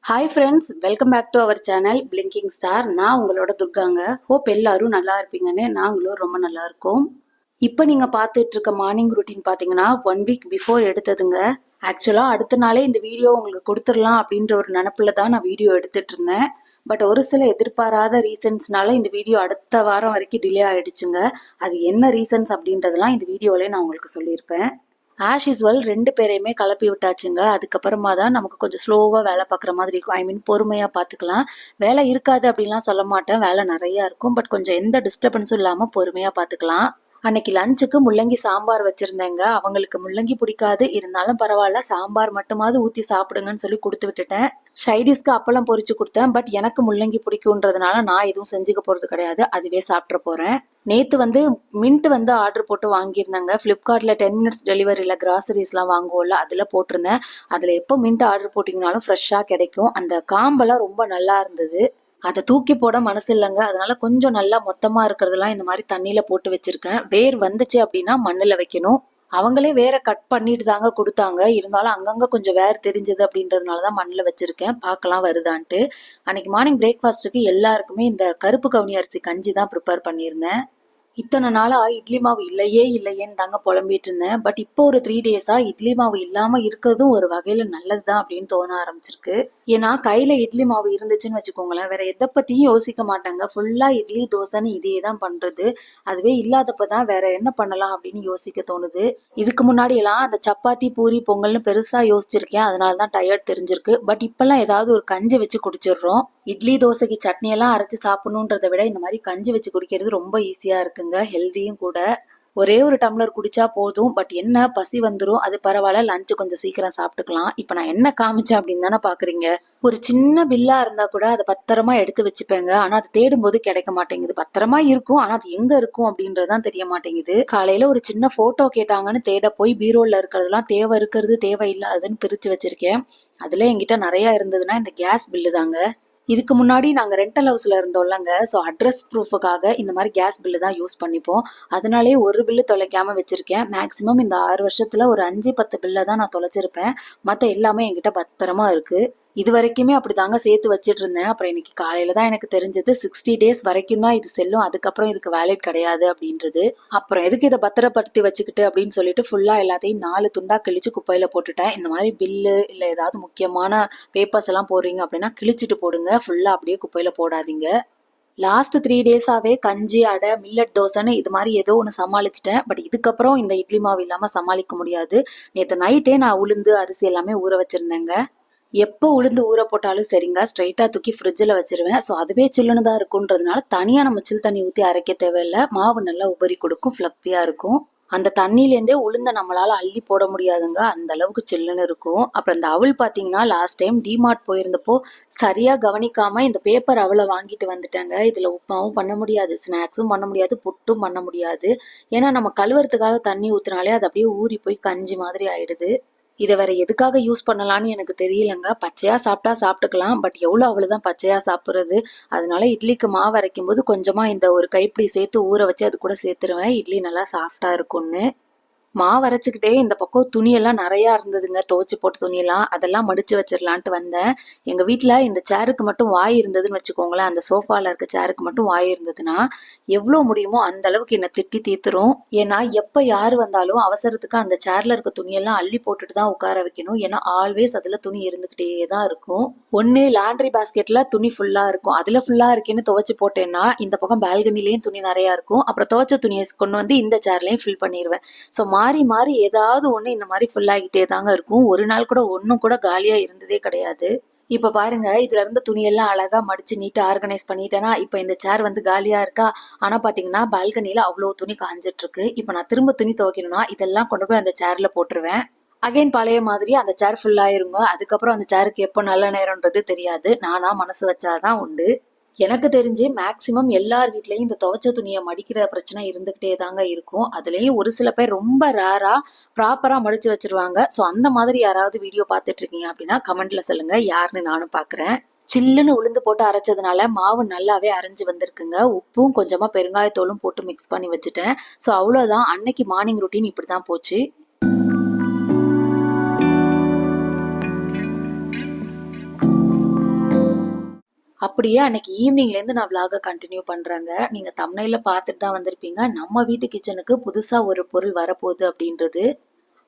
Hi friends, welcome back to our channel Blinking Star. நான் உங்களோட துர்காங்க. Hope எல்லாரும் நல்லா இருப்பீங்கன்னு நாங்களும் ரொம்ப நல்லா இருக்கோம். இப்போ நீங்கள் பார்த்துட்டு இருக்க மார்னிங் ரொட்டீன் பார்த்தீங்கன்னா 1 வீக் பிஃபோர் எடுத்ததுங்க. ஆக்சுவலாக அடுத்த நாளே இந்த வீடியோ உங்களுக்கு கொடுத்துடலாம் அப்படின்ற ஒரு நினப்பில் தான் நான் வீடியோ எடுத்துட்டு இருந்தேன். பட் ஒரு சில எதிர்பாராத ரீசன்ஸ்னால இந்த வீடியோ அடுத்த வாரம் வரைக்கும் டிலே ஆயிடுச்சுங்க. அது என்ன ரீசன்ஸ் அப்படின்றதெல்லாம் இந்த வீடியோவிலே நான் உங்களுக்கு சொல்லியிருப்பேன். ஆஸ் யூஸ்வல் 2 பேரையுமே கிளப்பி விட்டாச்சுங்க. அதுக்கப்புறமா தான் நமக்கு கொஞ்சம் ஸ்லோவாக வேலை பார்க்குற மாதிரி இருக்கும். ஐ மீன் பொறுமையாக பார்த்துக்கலாம். வேலை இருக்காது அப்படின்லாம் சொல்ல மாட்டேன், வேலை நிறையா இருக்கும். பட் கொஞ்சம் எந்த டிஸ்டர்பன்ஸும் இல்லாமல் பொறுமையாக பார்த்துக்கலாம். அன்னைக்கு லஞ்சுக்கு முள்ளங்கி சாம்பார் வச்சுருந்தேங்க. அவங்களுக்கு முள்ளங்கி பிடிக்காது, இருந்தாலும் பரவாயில்ல சாம்பார் மட்டுமாவது ஊற்றி சாப்பிடுங்கன்னு சொல்லி கொடுத்து விட்டுட்டேன். ஷைடிஸ்க்கு அப்பளம் பொரிச்சு கொடுத்தேன். பட் எனக்கு முள்ளங்கி பிடிக்குன்றதுனால நான் எதுவும் செஞ்சுக்க போகிறது கிடையாது, அதுவே சாப்பிட்ற போகிறேன். நேற்று மின்ட் ஆர்டர் போட்டு வாங்கியிருந்தேங்க. ஃப்ளிப்கார்ட்டில் 10 மினிட்ஸ் டெலிவரியில் கிராசரிஸ்லாம் வாங்குவோம்ல, அதில் போட்டிருந்தேன். அதில் எப்போ மின்ட் ஆர்டர் போட்டிங்கனாலும் ஃப்ரெஷ்ஷாக கிடைக்கும். அந்த காம்பெல்லாம் ரொம்ப நல்லா இருந்தது. அதை தூக்கி போட மனசு இல்லைங்க. அதனால கொஞ்சம் நல்லா மொத்தமாக இருக்கிறதெல்லாம் இந்த மாதிரி தண்ணியில் போட்டு வச்சுருக்கேன். வேர் வந்துச்சு அப்படின்னா மண்ணில் வைக்கணும். அவங்களே வேற கட் பண்ணிட்டு தாங்க கொடுத்தாங்க. இருந்தாலும் அங்கங்கே கொஞ்சம் வேர் தெரிஞ்சது அப்படின்றதுனால தான் மண்ணில் வச்சுருக்கேன். பார்க்கலாம் வருதான்ட்டு. அன்னைக்கு மார்னிங் பிரேக்ஃபாஸ்ட்டுக்கு எல்லாருக்குமே இந்த கருப்பு கவுனி அரிசி கஞ்சி தான் ப்ரிப்பேர் பண்ணியிருந்தேன். இத்தனை நாளா இட்லி மாவு இல்லையேன்னு தாங்க புலம்பிட்டு இருந்தேன். பட் இப்போ ஒரு 3 டேஸா இட்லி மாவு இல்லாம இருக்கிறதும் ஒரு வகையில நல்லதுதான் அப்படின்னு தோண ஆரம்பிச்சிருக்கு. ஏன்னா கையில இட்லி மாவு இருந்துச்சுன்னு வச்சுக்கோங்களேன், வேற எதை பத்தியும் யோசிக்க மாட்டாங்க. ஃபுல்லா இட்லி தோசைன்னு இதே தான் பண்றது. அதுவே இல்லாதப்பதான் வேற என்ன பண்ணலாம் அப்படின்னு யோசிக்க தோணுது. இதுக்கு முன்னாடி எல்லாம் அந்த சப்பாத்தி பூரி பொங்கல்னு பெருசா யோசிச்சிருக்கேன், அதனாலதான் டயர்ட் தெரிஞ்சிருக்கு. பட் இப்பெல்லாம் ஏதாவது ஒரு கஞ்சி வச்சு குடிச்சிடுறோம். இட்லி தோசைக்கு சட்னி எல்லாம் அரைச்சு சாப்பிடணுன்றதை விட இந்த மாதிரி கஞ்சி வச்சு குடிக்கிறது ரொம்ப ஈஸியா இருக்குங்க, ஹெல்தியும் கூட. ஒரே ஒரு டம்ளர் குடிச்சா போதும். பட் என்ன பசி வந்துடும், அது பரவாயில்ல, லஞ்சு கொஞ்சம் சீக்கிரம் சாப்பிட்டுக்கலாம். இப்போ நான் என்ன காமிச்சேன் அப்படின்னு தானே பாக்குறீங்க. ஒரு சின்ன பில்லா இருந்தா கூட அதை பத்திரமா எடுத்து வச்சுப்பேங்க. ஆனா அது தேடும் போது கிடைக்க மாட்டேங்குது. பத்திரமா இருக்கும், ஆனா அது எங்க இருக்கும் அப்படின்றதுதான் தெரிய மாட்டேங்குது. காலையில ஒரு சின்ன போட்டோ கேட்டாங்கன்னு தேட போய் பீரோல இருக்கிறதுலாம் தேவை இருக்கிறது தேவை இல்லாததுன்னு பிரிச்சு வச்சிருக்கேன். அதுல என்கிட்ட நிறைய இருந்ததுன்னா இந்த கேஸ் பில்லு தாங்க. இதுக்கு முன்னாடி நாங்கள் ரெண்டல் ஹவுஸில் இருந்தோம்லங்க. ஸோ அட்ரஸ் ப்ரூஃபுக்காக இந்த மாதிரி கேஸ் பில்லு தான் யூஸ் பண்ணிப்போம். அதனாலே ஒரு பில்லு தொலைக்காமல் வச்சுருக்கேன். மேக்ஸிமம் இந்த 6 வருஷத்தில் ஒரு 5-10 பில்லை தான் நான் தொலைச்சிருப்பேன். மற்ற எல்லாமே என்கிட்ட பத்திரமா இருக்குது. இது வரைக்குமே அப்படி தாங்க சேர்த்து வச்சுட்டு இருந்தேன். அப்புறம் இன்னைக்கு காலையில தான் எனக்கு தெரிஞ்சது 60 டேஸ் வரைக்கும் தான் இது செல்லும், அதுக்கப்புறம் இதுக்கு வேலிட் கிடையாது அப்படின்றது. அப்புறம் எதுக்கு இதை பத்திரப்படுத்தி வச்சுக்கிட்டு அப்படின்னு சொல்லிட்டு ஃபுல்லா எல்லாத்தையும் 4 துண்டா கிழிச்சு குப்பையில போட்டுட்டேன். இந்த மாதிரி பில்லு இல்லை ஏதாவது முக்கியமான பேப்பர்ஸ் எல்லாம் போடுறீங்க அப்படின்னா கிழிச்சிட்டு போடுங்க, ஃபுல்லா அப்படியே குப்பையில போடாதீங்க. லாஸ்ட் 3 டேஸாவே கஞ்சி அடை மில்லட் தோசைன்னு இது மாதிரி ஏதோ ஒன்று சமாளிச்சிட்டேன். பட் இதுக்கப்புறம் இந்த இட்லி மாவு இல்லாமல் சமாளிக்க முடியாது. நேற்று நைட்டே நான் உளுந்து அரிசி எல்லாமே ஊற வச்சிருந்தேங்க. எப்போ உளுந்து ஊற போட்டாலும் சரிங்க, ஸ்ட்ரைட்டா தூக்கி ஃப்ரிட்ஜில் வச்சிருவேன். ஸோ அதுவே சில்லுன்னு தான் இருக்குன்றதுனால தனியாக நம்ம சில் தண்ணி ஊற்றி அரைக்க தேவையில்லை. மாவு நல்லா உபரி கொடுக்கும், ஃப்ளப்பியாக இருக்கும். அந்த தண்ணியிலேருந்தே உளுந்த நம்மளால அள்ளி போட முடியாதுங்க, அந்த அளவுக்கு சில்லுன்னு இருக்கும். அப்புறம் இந்த அவள் பார்த்தீங்கன்னா லாஸ்ட் டைம் டிமார்ட் போயிருந்தப்போ சரியா கவனிக்காம இந்த பேப்பர் அவளை வாங்கிட்டு வந்துட்டாங்க. இதில் உப்புமாவும் பண்ண முடியாது, ஸ்நாக்ஸும் பண்ண முடியாது, புட்டும் பண்ண முடியாது. ஏன்னா நம்ம கழுவுறதுக்காக தண்ணி ஊற்றினாலே அது அப்படியே ஊறி போய் கஞ்சி மாதிரி ஆயிடுது. இதை வேற எதுக்காக யூஸ் பண்ணலான்னு எனக்கு தெரியலங்க. பச்சையா சாப்பிட்டா சாப்பிட்டுக்கலாம், பட் எவ்வளோ அவ்வளோதான் பச்சையா சாப்பிட்றது. அதனால இட்லிக்கு மாவு அரைக்கும் போது கொஞ்சமா இந்த ஒரு கைப்பிடி சேர்த்து ஊற வச்சு அது கூட சேர்த்துருவேன், இட்லி நல்லா சாஃப்டா இருக்கும்னு. மாவு அரைச்சிக்கிட்டே இந்த பக்கம் துணியெல்லாம் நிறையா இருந்ததுங்க, துவைச்சி போட்ட துணியெல்லாம். அதெல்லாம் மடிச்சு வச்சிடலான்ட்டு வந்தேன். எங்கள் வீட்டில் இந்த சேருக்கு மட்டும் வாய் இருந்ததுன்னு வச்சுக்கோங்களேன், அந்த சோஃபாவில் இருக்க சேருக்கு மட்டும் வாய் இருந்ததுன்னா எவ்வளோ முடியுமோ அந்த அளவுக்கு என்னை திட்டி தீத்துரும். ஏன்னா எப்போ யார் வந்தாலும் அவசரத்துக்கு அந்த சேரில் இருக்க துணியெல்லாம் அள்ளி போட்டுட்டு தான் உட்கார வைக்கணும். ஏன்னா ஆல்வேஸ் அதில் துணி இருந்துக்கிட்டே தான் இருக்கும். ஒன்று லாண்ட்ரி பாஸ்கெட்டில் துணி ஃபுல்லாக இருக்கும், அதில் ஃபுல்லாக இருக்கேன்னு துவைச்சி போட்டேன்னா இந்த பக்கம் பால்கனிலையும் துணி நிறையா இருக்கும். அப்புறம் துவைச்ச துணியை கொண்டு வந்து இந்த சேர்லையும் ஃபில் பண்ணிடுவேன். ஸோ மாறி மாறி ஏதாவது ஒன்று இந்த மாதிரி ஃபுல் ஆகிட்டே தாங்க இருக்கும். ஒரு நாள் கூட ஒன்றும் கூட காலியாக இருந்ததே கிடையாது. இப்போ பாருங்க, இதுல இருந்த துணியெல்லாம் அழகா மடிச்சு நீட்டா ஆர்கனைஸ் பண்ணிட்டேன்னா இப்போ இந்த சேர் காலியா இருக்கா. ஆனா பாத்தீங்கன்னா பால்கனியில அவ்வளோ துணி காஞ்சிட்டு இருக்கு. இப்போ நான் திரும்ப துணி துவைக்கணும்னா இதெல்லாம் கொண்டு போய் அந்த சேர்ல போட்டுருவேன். அகைன் பழைய மாதிரி அந்த சேர் ஃபுல் ஆயிருங்க. அதுக்கப்புறம் அந்த சேருக்கு எப்போ நல்ல நேரம்ன்றது தெரியாது, நானா மனசு வச்சாதான் உண்டு. எனக்கு தெரிஞ்சு மேக்சிமம் எல்லார் வீட்லயும் இந்த துவைச்ச துணியை மடிக்கிற பிரச்சனை இருந்துகிட்டே தாங்க இருக்கும். அதுலயும் ஒரு சில பேர் ரொம்ப ரேரா ப்ராப்பரா மடிச்சு வச்சிருவாங்க. ஸோ அந்த மாதிரி யாராவது வீடியோ பார்த்துட்டு இருக்கீங்க அப்படின்னா கமெண்ட்ல சொல்லுங்க, யாருன்னு நானும் பாக்குறேன். சில்லுன்னு உளுந்து போட்டு அரைச்சதுனால மாவு நல்லாவே அரைஞ்சு வந்திருக்குங்க. உப்பும் கொஞ்சமா பெருங்காயத்தோலும் போட்டு மிக்ஸ் பண்ணி வச்சுட்டேன். ஸோ அவ்வளோதான், அன்னைக்கு மார்னிங் ரொட்டீன் இப்படிதான் போச்சு. அப்படியே அன்னைக்கு ஈவினிங்லேருந்து நான் விலாக கண்டினியூ பண்ணுறேங்க. நீங்கள் தம்ப்நெயில்ல பார்த்துட்டு தான் வந்திருப்பீங்க. நம்ம வீட்டு கிச்சனுக்கு புதுசாக ஒரு பொருள் வரப்போகுது அப்படின்றது.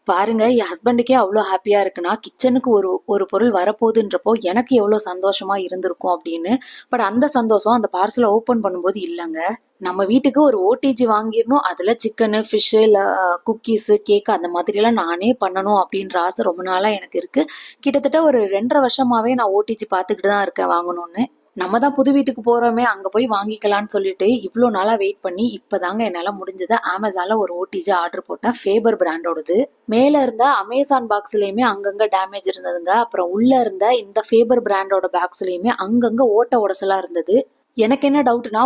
பாருங்க, என் ஹஸ்பண்டுக்கே அவ்வளோ ஹாப்பியா இருக்குன்னா கிச்சனுக்கு ஒரு பொருள் வரப்போகுதுன்றப்போ எனக்கு எவ்வளோ சந்தோஷமா இருந்திருக்கும் அப்படின்னு. பட் அந்த சந்தோஷம் அந்த பார்சலை ஓப்பன் பண்ணும்போது இல்லைங்க. நம்ம வீட்டுக்கு ஒரு ஓடிஜி வாங்கிடணும், அதில் சிக்கனு ஃபிஷ்ஷு இல்லை குக்கீஸு கேக்கு அந்த மாதிரிலாம் நானே பண்ணணும் அப்படின்ற ஆசை ரொம்ப நாளாக எனக்கு இருக்குது. கிட்டத்தட்ட ஒரு 2.5 வருஷமாகவே நான் ஓடிஜி பார்த்துக்கிட்டு தான் இருக்கேன் வாங்கணும்னு. நம்ம தான் புது வீட்டுக்கு போகிறோமே அங்கே போய் வாங்கிக்கலான்னு சொல்லிட்டு இவ்வளோ நாளாக வெயிட் பண்ணி இப்போதாங்க என்னால் முடிஞ்சது. அமேசானில் ஒரு ஓடிஜி ஆர்டர் போட்டேன், ஃபேபர் பிராண்டோடது. மேலே இருந்த அமேசான் பாக்ஸ்லேயுமே அங்கங்கே டேமேஜ் இருந்ததுங்க. அப்புறம் உள்ளே இருந்த இந்த ஃபேபர் பிராண்டோட பாக்ஸ்லேயுமே அங்கங்கே ஓட்ட உடசலாக இருந்தது. எனக்கு என்ன டவுட்னா,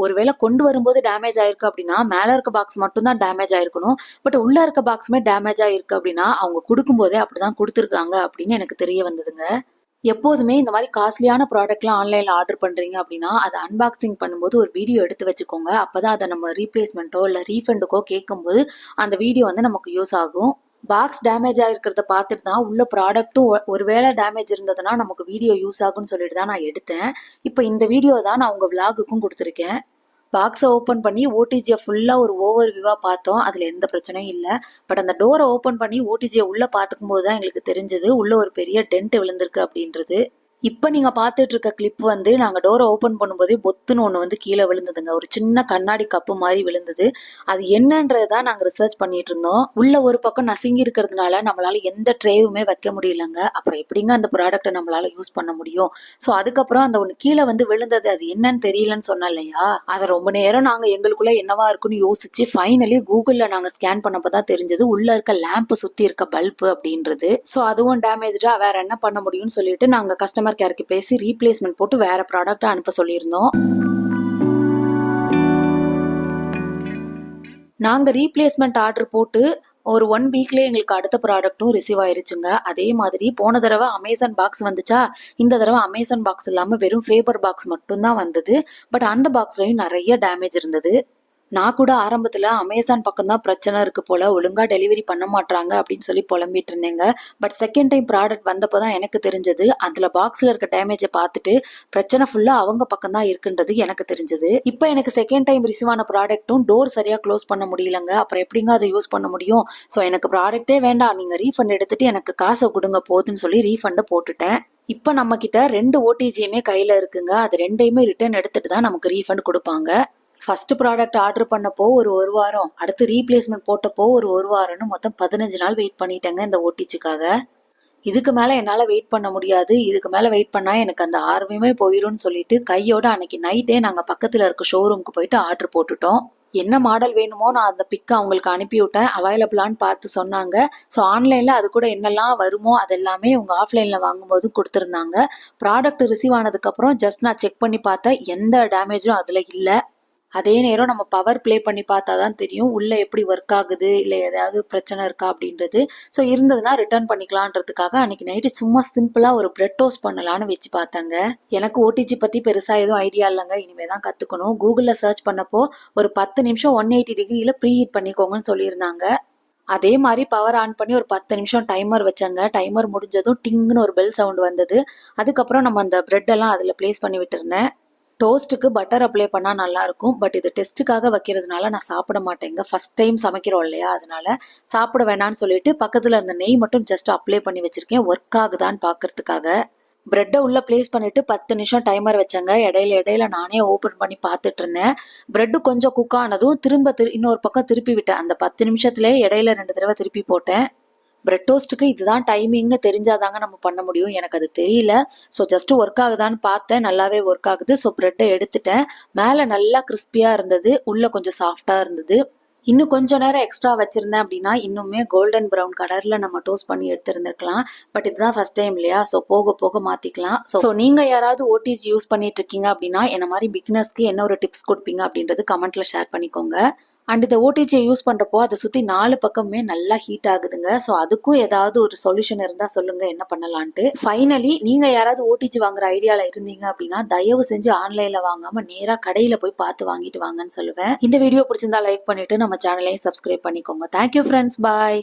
ஒருவேளை கொண்டு வரும்போது டேமேஜ் ஆயிருக்கு அப்படின்னா மேலே இருக்க பாக்ஸ் மட்டும்தான் டேமேஜ் ஆயிருக்கணும். பட் உள்ளே இருக்க பாக்ஸுமே டேமேஜ் ஆயிருக்கு அப்படின்னா அவங்க கொடுக்கும்போதே அப்படிதான் கொடுத்துருக்காங்க அப்படின்னு எனக்கு தெரிய வந்ததுங்க. எப்போதுமே இந்த மாதிரி காஸ்ட்லியான ப்ராடக்ட்லாம் ஆன்லைனில் ஆர்டர் பண்ணுறீங்க அப்படின்னா அதை அன்பாக்சிங் பண்ணும்போது ஒரு வீடியோ எடுத்து வச்சுக்கோங்க. அப்போ தான் அதை நம்ம ரீப்ளேஸ்மெண்ட்டோ இல்லை ரீஃபண்டுக்கோ கேட்கும்போது அந்த வீடியோ வந்து நமக்கு யூஸ் ஆகும். பாக்ஸ் டேமேஜ் ஆகிருக்கிறத பார்த்துட்டு தான் உள்ள ப்ராடக்ட்டும் ஒருவேளை டேமேஜ் இருந்ததுன்னா நமக்கு வீடியோ யூஸ் ஆகும்னு சொல்லிட்டு தான் நான் எடுத்தேன். இப்போ இந்த வீடியோ தான் நான் உங்கள் விலாகுக்கும் கொடுத்துருக்கேன். பாக்ஸை ஓப்பன் பண்ணி ஓடிஜியை ஃபுல்லாக ஒரு ஓவர் வியூவாக பார்த்தோம். அதில் எந்த பிரச்சனையும் இல்லை. பட் அந்த டோரை ஓப்பன் பண்ணி ஓடிஜியை உள்ளே பார்த்துக்கும் போது தான் எங்களுக்கு தெரிஞ்சது உள்ளே ஒரு பெரிய டென்ட் விழுந்திருக்கு அப்படின்றது. இப்போ நீங்கள் பார்த்துட்டு இருக்க கிளிப் வந்து நாங்கள் டோரை ஓப்பன் பண்ணும்போதே பொத்துன்னு ஒன்று வந்து கீழே விழுந்ததுங்க. ஒரு சின்ன கண்ணாடி கப்பு மாதிரி விழுந்தது. அது என்னன்றது தான் நாங்கள் ரிசர்ச் பண்ணிட்டு இருந்தோம். உள்ள ஒரு பக்கம் நசுங்கி இருக்கிறதுனால நம்மளால எந்த ட்ரேவுமே வைக்க முடியலங்க. அப்புறம் எப்படிங்க அந்த ப்ராடக்ட்டை நம்மளால யூஸ் பண்ண முடியும்? ஸோ அதுக்கப்புறம் அந்த ஒன்று கீழே வந்து விழுந்தது, அது என்னன்னு தெரியலன்னு சொன்னேன் இல்லையா, அதை ரொம்ப நேரம் நாங்கள் எங்களுக்குள்ள என்னவா இருக்குன்னு யோசிச்சு ஃபைனலி கூகுளில் நாங்கள் ஸ்கேன் பண்ணப்போ தான் தெரிஞ்சது உள்ள இருக்க லேம்பு சுற்றி இருக்க பல்பு அப்படின்றது. ஸோ அதுவும் டேமேஜா, வேற என்ன பண்ண முடியும்னு சொல்லிட்டு நாங்கள் கஸ்டமர் கேருக்கு பேசி ரீப்ளேஸ்மெண்ட் போட்டு வேற ப்ராடக்ட் அனுப்ப சொல்லியிருந்தோம். நாங்க ரீப்ளேஸ்மெண்ட் ஆர்டர் போட்டு ஒரு 1 வீக்லேயே எங்களுக்கு அடுத்த ப்ராடக்ட்டும் ரிசீவ் ஆயிருச்சுங்க. அதே மாதிரி போன தடவை அமேசான் பாக்ஸ் வந்துச்சா, இந்த தடவை அமேசான் பாக்ஸ் இல்லாமல் வெறும் ஃபேபர் பாக்ஸ் மட்டும்தான் வந்தது. பட் அந்த பாக்ஸ்லையும் நிறைய டேமேஜ் இருந்தது. நான் கூட ஆரம்பத்தில் அமேசான் பக்கம் தான் பிரச்சனை இருக்கு போல, ஒழுங்கா டெலிவரி பண்ண மாட்டாங்க அப்படின்னு சொல்லி புலம்பிட்டு இருந்தேங்க. பட் செகண்ட் டைம் ப்ராடக்ட் வந்தப்போ தான் எனக்கு தெரிஞ்சது, அதில் பாக்ஸில் இருக்க டேமேஜை பார்த்துட்டு பிரச்சனை ஃபுல்லாக அவங்க பக்கம் தான் இருக்குன்றது எனக்கு தெரிஞ்சது. இப்போ எனக்கு செகண்ட் டைம் ரிசீவ் ஆன ப்ராடக்ட்டும் டோர் சரியாக க்ளோஸ் பண்ண முடியலங்க. அப்புறம் எப்படிங்க அதை யூஸ் பண்ண முடியும்? ஸோ எனக்கு ப்ராடக்டே வேண்டாம், நீங்கள் ரீஃபண்ட் எடுத்துட்டு எனக்கு காசை கொடுங்க போதுன்னு சொல்லி ரீஃபண்டை போட்டுட்டேன். இப்போ நம்ம கிட்ட 2 ஓடிஜியுமே கையில் இருக்குங்க. அது ரெண்டையுமே ரிட்டர்ன் எடுத்துட்டு தான் நமக்கு ரீஃபண்ட் கொடுப்பாங்க. ஃபர்ஸ்ட் ப்ராடக்ட் ஆர்டர் பண்ணப்போ ஒரு வாரம், அடுத்து ரீப்ளேஸ்மெண்ட் போட்டப்போ ஒரு வாரம்னு மொத்தம் 15 நாள் வெயிட் பண்ணிட்டேங்க இந்த ஓடிஜிக்காக. இதுக்கு மேலே என்னால் வெயிட் பண்ண முடியாது, இதுக்கு மேலே வெயிட் பண்ணால் எனக்கு அந்த ஆர்வமே போயிடும்னு சொல்லிட்டு கையோட அன்னைக்கு நைட்டே நாங்கள் பக்கத்தில் இருக்க ஷோரூமுக்கு போயிட்டு ஆர்டர் போட்டுட்டோம். என்ன மாடல் வேணுமோ நான் அந்த பிக்கை அவங்களுக்கு அனுப்பி விட்டேன். அவைலபிளான்னு பார்த்து சொன்னாங்க. ஸோ ஆன்லைனில் அது கூட என்னெல்லாம் வருமோ அதெல்லாமே உங்க ஆஃப்லைனில் வாங்கும்போது கொடுத்துருந்தாங்க. ப்ராடக்ட் ரிசீவ் ஆனதுக்கப்புறம் ஜஸ்ட் நான் செக் பண்ணி பார்த்தேன், எந்த டேமேஜும் அதில் இல்லை. அதே நேரம் நம்ம பவர் ப்ளே பண்ணி பார்த்தா தான் தெரியும் உள்ளே எப்படி ஒர்க் ஆகுது, இல்லை ஏதாவது பிரச்சனை இருக்கா அப்படின்றது. ஸோ இருந்ததுன்னா ரிட்டர்ன் பண்ணிக்கலான்றதுக்காக அன்னைக்கு நைட்டு சும்மா சிம்பிளாக ஒரு பிரெட் டோஸ்ட் பண்ணலான்னு வச்சு பார்த்தாங்க. எனக்கு ஓடிஜி பற்றி பெருசாக எதுவும் ஐடியா இல்லைங்க, இனிமேல் தான் கற்றுக்கணும். கூகுளில் சர்ச் பண்ணப்போ ஒரு 10 நிமிஷம் 180 டிகிரியில் ப்ரீ ஹீட் பண்ணிக்கோங்கன்னு சொல்லியிருந்தாங்க. அதே மாதிரி பவர் ஆன் பண்ணி ஒரு 10 நிமிஷம் டைமர் வச்சாங்க. டைமர் முடிஞ்சதும் டிங்னு ஒரு பெல் சவுண்ட் வந்தது. அதுக்கப்புறம் நம்ம அந்த பிரெட்டெல்லாம் அதில் பிளேஸ் பண்ணி விட்டுருந்தேன். டோஸ்ட்டுக்கு பட்டர் அப்ளை பண்ணால் நல்லாயிருக்கும். பட் இது டெஸ்ட்டுக்காக வைக்கிறதுனால நான் சாப்பிட மாட்டேங்க. ஃபர்ஸ்ட் டைம் சமைக்கிறோம் இல்லையா, அதனால சாப்பிட வேணான்னு சொல்லிட்டு பக்கத்தில் இருந்த நெய் மட்டும் ஜஸ்ட் அப்ளை பண்ணி வச்சுருக்கேன், ஒர்க் ஆகுதான்னு பார்க்கறதுக்காக. பிரெட்டை உள்ளே பிளேஸ் பண்ணிவிட்டு 10 நிமிஷம் டைமர் வச்சேங்க. இடையில நானே ஓப்பன் பண்ணி பார்த்துட்டு இருந்தேன். பிரெட்டு கொஞ்சம் குக் ஆனதும் இன்னொரு பக்கம் திருப்பி விட்டேன். அந்த 10 நிமிஷத்துலேயே இடையில 2 தடவை திருப்பி போட்டேன். பிரெட் டோஸ்ட்டுக்கு இதுதான் டைமிங்னு தெரிஞ்சாதாங்க நம்ம பண்ண முடியும். எனக்கு அது தெரியல. ஸோ ஜஸ்ட் ஒர்க் ஆகுதான்னு பார்த்தேன், நல்லாவே ஒர்க் ஆகுது. ஸோ பிரெட்டை எடுத்துட்டேன். மேலே நல்லா கிறிஸ்பியாக இருந்தது, உள்ளே கொஞ்சம் சாஃப்டாக இருந்தது. இன்னும் கொஞ்சம் நேரம் எக்ஸ்ட்ரா வச்சுருந்தேன் அப்படின்னா இன்னுமே கோல்டன் ப்ரௌன் கலரில் நம்ம டோஸ்ட் பண்ணி எடுத்துருந்துருக்கலாம். பட் இதுதான் ஃபர்ஸ்ட் டைம் இல்லையா, ஸோ போக போக மாற்றிக்கலாம். ஸோ நீங்கள் யாராவது ஓடிஜி யூஸ் பண்ணிட்டு இருக்கீங்க அப்படின்னா என்ன மாதிரி பிகினர்ஸ்க்கு என்ன ஒரு டிப்ஸ் கொடுப்பீங்க அப்படின்றது கமெண்ட்டில் ஷேர் பண்ணிக்கோங்க. அண்ட் இந்த ஓடிஜியை யூஸ் பண்ணுறப்போ அதை சுற்றி 4 பக்கமே நல்லா ஹீட் ஆகுதுங்க. ஸோ அதுக்கும் ஏதாவது ஒரு சொல்யூஷன் இருந்தால் சொல்லுங்கள் என்ன பண்ணலான்ட்டு. ஃபைனலி நீங்கள் யாராவது ஓடிஜி வாங்குற ஐடியாவில் இருந்தீங்க அப்படின்னா தயவு செஞ்சு ஆன்லைனில் வாங்காமல் நேராக கடையில் போய் பார்த்து வாங்கிட்டு வாங்கன்னு சொல்லுவேன். இந்த வீடியோ பிடிச்சிருந்தா லைக் பண்ணிவிட்டு நம்ம சேனலையும் சப்ஸ்கிரைப் பண்ணிக்கோங்க. தேங்க்யூ ஃப்ரெண்ட்ஸ், பாய்.